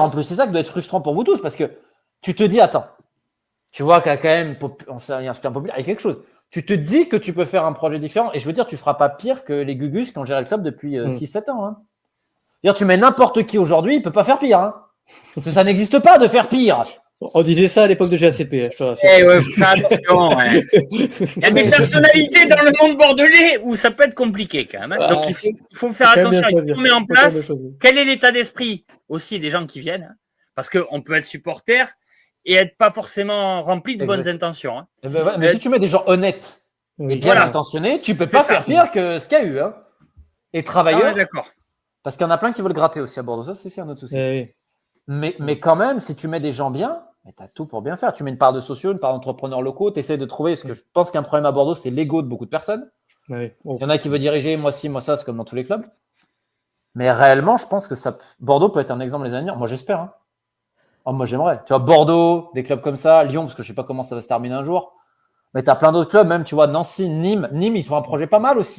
En plus, c'est ça qui doit être frustrant pour vous tous parce que tu te dis, attends, tu vois qu'il y a quand même un soutien populaire, il y a quelque chose. Tu te dis que tu peux faire un projet différent et je veux dire, tu feras pas pire que les Gugus qui ont géré le club depuis 6-7 ans. Hein. Dire, tu mets n'importe qui aujourd'hui, il peut pas faire pire. Hein. Parce que ça n'existe pas de faire pire. On disait ça à l'époque de GACP. Fais attention. Ouais. Il y a des personnalités dans le monde bordelais où ça peut être compliqué quand même. Hein. Donc il faut faire attention à ce qu'on met en place. Quel est l'état d'esprit aussi des gens qui viennent. Hein. Parce qu'on peut être supporter et être pas forcément rempli de bonnes intentions. Hein. Mais si tu mets des gens honnêtes et bien intentionnés, tu peux pas faire pire que ce qu'il y a eu. Hein. Et travailleurs. D'accord. Parce qu'il y en a plein qui veulent gratter aussi à Bordeaux. Ça, c'est un autre souci. Mais quand même, si tu mets des gens bien, tu as tout pour bien faire. Tu mets une part de sociaux, une part d'entrepreneurs locaux, tu essaies de trouver, parce que je pense qu'un problème à Bordeaux, c'est l'ego de beaucoup de personnes. Il y en a qui veulent diriger, moi ci, moi ça, c'est comme dans tous les clubs. Mais réellement, je pense que Bordeaux peut être un exemple les années à venir. Moi, j'espère. Hein. Oh, moi, j'aimerais. Tu vois, Bordeaux, des clubs comme ça, Lyon, parce que je ne sais pas comment ça va se terminer un jour. Mais tu as plein d'autres clubs, même, tu vois, Nancy, Nîmes. Nîmes, ils font un projet pas mal aussi.